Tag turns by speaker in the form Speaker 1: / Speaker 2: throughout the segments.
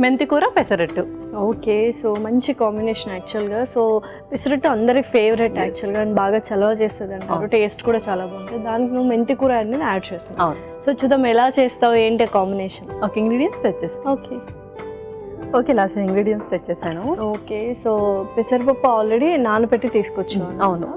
Speaker 1: మెంతి కూర pesarattu.
Speaker 2: Okay, so మంచి కాంబినేషన్ యాక్చువల్గా. సో పెసరట్టు అందరి ఫేవరెట్ యాక్చువల్గా, అండ్ బాగా చలవ చేస్తుంది అంటారు, టేస్ట్ కూడా చాలా బాగుంటుంది. దానికి నువ్వు మెంతి కూర అనేది యాడ్ చేస్తావు. సో చూద్దాం ఎలా చేస్తావు, ఏంటి కాంబినేషన్.
Speaker 1: ఓకే, ఇంగ్రీడియంట్స్ తెచ్చేస్తాను.
Speaker 2: ఓకే
Speaker 1: ఓకే, లాస్ట్ ఇంగ్రీడియంట్స్ తెచ్చేసాను.
Speaker 2: ఓకే, సో పెసరపప్పు ఆల్రెడీ నానబెట్టి తీసుకొచ్చాను.
Speaker 1: అవును.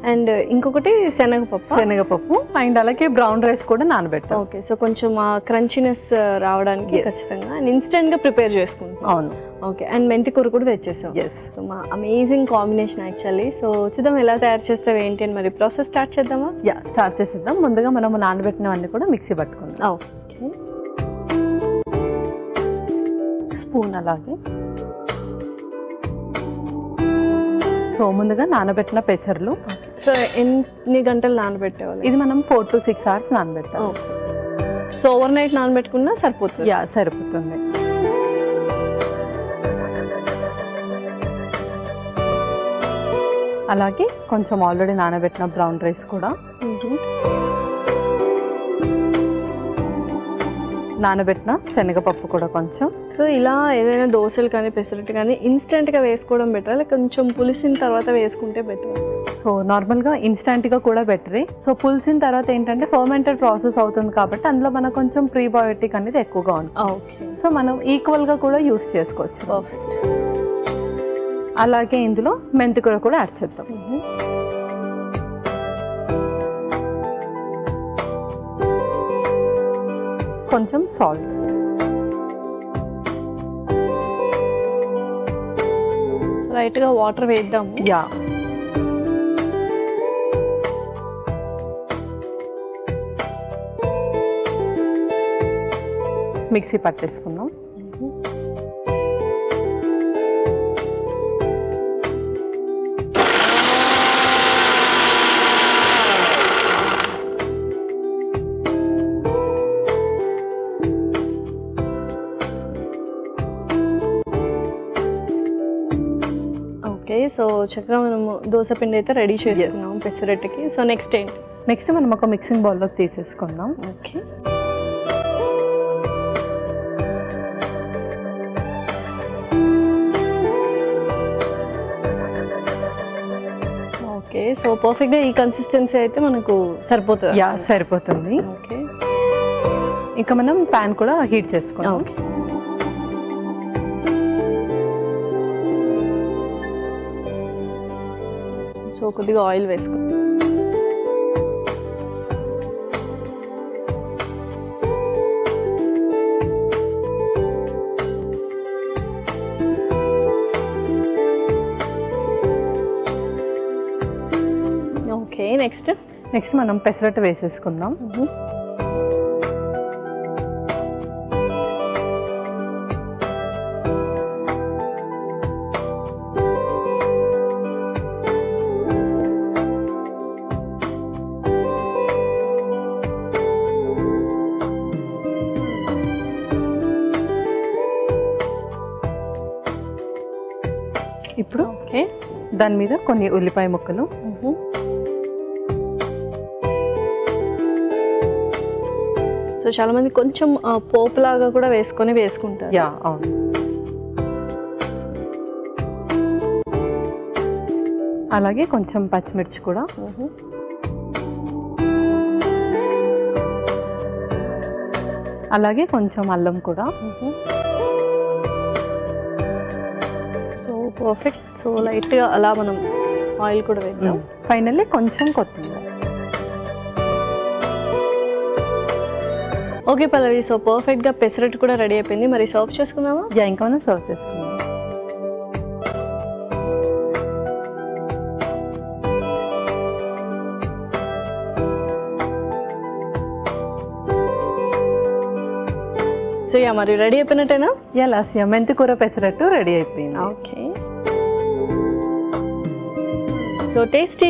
Speaker 2: అండ్ ఇంకొకటి శనగపప్పు
Speaker 1: అండ్ అలాగే బ్రౌన్ రైస్ కూడా నానబెట్టాను.
Speaker 2: ఓకే, సో కొంచెం క్రంచీనెస్ రావడానికి ఖచ్చితంగా అండ్ ఇన్స్టెంట్గా ప్రిపేర్ చేసుకుంటాం.
Speaker 1: అవును.
Speaker 2: ఓకే, అండ్ మెంతి కూర కూడా తెచ్చేసాం. సో మా అమేజింగ్ కాంబినేషన్ యాక్చువల్లీ. సో చూద్దాం ఎలా తయారు చేస్తావు ఏంటి అని. మరి ప్రాసెస్ స్టార్ట్ చేద్దామా?
Speaker 1: స్టార్ట్ చేసేద్దాం. ముందుగా మనం నానబెట్టినవన్నీ కూడా మిక్సీ పట్టుకుందాం.
Speaker 2: ఓకే,
Speaker 1: స్పూన్ అలాగే. సో ముందుగా నానబెట్టిన పెసర్లు.
Speaker 2: సో ఎన్ని గంటలు నానబెట్టేవాళ్ళు?
Speaker 1: ఇది మనం 4 to 6 hours నానబెట్టాలి.
Speaker 2: సో ఓవర్ నైట్ నానబెట్టుకున్నా సరిపోతుంది?
Speaker 1: సరిపోతుంది. అలాగే కొంచెం ఆల్రెడీ నానబెట్టిన బ్రౌన్ రైస్ కూడా, నానబెట్టిన శనగపప్పు కూడా కొంచెం.
Speaker 2: సో ఇలా ఏదైనా దోశలు కానీ పెసరట్టు కానీ ఇన్స్టెంట్గా వేసుకోవడం బెటర్, లేక కొంచెం పులిసిన తర్వాత వేసుకుంటే బెటర్?
Speaker 1: సో నార్మల్గా ఇన్స్టెంట్గా కూడా బెటరే. సో పులిసిన తర్వాత ఏంటంటే ఫర్మెంటెడ్ ప్రాసెస్ అవుతుంది కాబట్టి అందులో మనకు కొంచెం ప్రీబయోటిక్ అనేది ఎక్కువగా ఉంటుంది.
Speaker 2: ఓకే,
Speaker 1: సో మనం ఈక్వల్గా కూడా యూస్ చేసుకోవచ్చు.
Speaker 2: పర్ఫెక్ట్.
Speaker 1: అలాగే ఇందులో మెంతి కూర కూడా యాడ్ చేద్దాం. కొంచెం సాల్ట్.
Speaker 2: లైట్గా వాటర్ వేద్దాము.
Speaker 1: మిక్సీ పట్టేసుకుందాం.
Speaker 2: ఓకే, సో చక్కగా మనము దోశ పిండి అయితే రెడీ చేసుకున్నాం పెసరట్టుకి. సో నెక్స్ట్ ఏంటి?
Speaker 1: నెక్స్ట్ మనం ఒక మిక్సింగ్ బౌల్లోకి తీసేసుకుందాం.
Speaker 2: ఓకే, ఓకే, సో పర్ఫెక్ట్గా ఈ కన్సిస్టెన్సీ అయితే మనకు సరిపోతుంది.
Speaker 1: సరిపోతుంది.
Speaker 2: ఓకే,
Speaker 1: ఇంకా మనం ప్యాన్ కూడా హీట్ చేసుకున్నాం.
Speaker 2: ఓకే, సో కొద్దిగా ఆయిల్ వేసుకో. ఓకే,
Speaker 1: నెక్స్ట్ మనం పెసరట్టు వేసేసుకుందాం. ఇప్పుడు దాని మీద కొన్ని ఉల్లిపాయ ముక్కలు,
Speaker 2: సో చాలా మంది కొంచెం పోపులాగా కూడా వేసుకుంటారు.
Speaker 1: అవును. అలాగే కొంచెం పచ్చిమిర్చి కూడా, అలాగే కొంచెం అల్లం కూడా.
Speaker 2: So perfect. సో లైట్గా అలా మనం ఆయిల్ కూడా వేద్దాం.
Speaker 1: ఫైనల్లీ కొంచెం కొత్తిమీర.
Speaker 2: ఓకే పల్లవి, సో పర్ఫెక్ట్గా పెసరట్టు కూడా రెడీ అయిపోయింది. మరి సర్వ్ చేసుకుందామా?
Speaker 1: ఇంకా మనం సర్వ్ చేసుకుందాం.
Speaker 2: సో మరి రెడీ అయిపోయినట్టేనా?
Speaker 1: లాస్య మెంతి కూర పెసరట్టు రెడీ అయిపోయింది.
Speaker 2: ఓకే, సో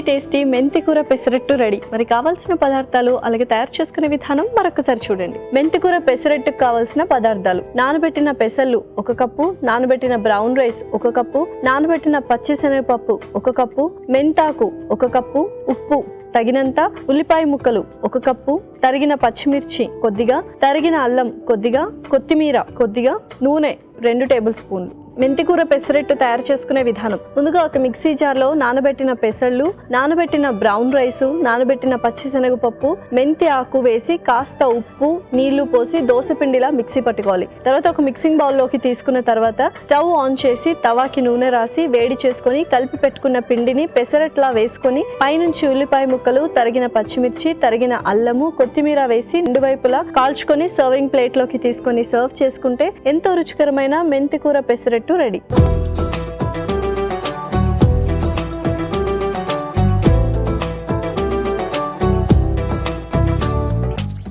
Speaker 2: టేస్టీ మెంతి కూర పెసరట్టు రెడీ. మరి కావాల్సిన పదార్థాలు అలాగే తయారు చేసుకునే విధానం మరొకసారి చూడండి. మెంతి కూర పెసరట్టుకు కావాల్సిన పదార్థాలు: నానబెట్టిన పెసర్లు 1 కప్పు, నానబెట్టిన బ్రౌన్ రైస్ 1 కప్పు, నానబెట్టిన పచ్చిశనగపప్పు 1 కప్పు, మెంతాకు 1 కప్పు, ఉప్పు తగినంత, ఉల్లిపాయ ముక్కలు 1 కప్పు, తరిగిన పచ్చిమిర్చి కొద్దిగా, తరిగిన అల్లం కొద్దిగా, కొత్తిమీర కొద్దిగా, నూనె 2 టేబుల్ స్పూన్లు. మెంతికూర పెసరట్టు తయారు చేసుకునే విధానం. ముందుగా ఒక మిక్సీ జార్లో నానబెట్టిన పెసళ్ళు, నానబెట్టిన బ్రౌన్ రైసు, నానబెట్టిన పచ్చిశనగపప్పు, మెంతి ఆకు వేసి కాస్త ఉప్పు, నీళ్లు పోసి దోసపిండిలా మిక్సీ పట్టుకోవాలి. తర్వాత ఒక మిక్సింగ్ బౌల్లోకి తీసుకున్న తర్వాత స్టవ్ ఆన్ చేసి తవాకి నూనె రాసి వేడి చేసుకొని కలిపి పెట్టుకున్న పిండిని పెసరట్లా వేసుకొని పైనుంచి ఉల్లిపాయ ముక్కలు, తరిగిన పచ్చిమిర్చి, తరిగిన అల్లము, కొత్తిమీర వేసి 2 వైపులా కాల్చుకొని సర్వింగ్ ప్లేట్ లోకి తీసుకొని సర్వ్ చేసుకుంటే ఎంతో రుచికరమైన మెంతికూర పెసరట్టు రెడీ.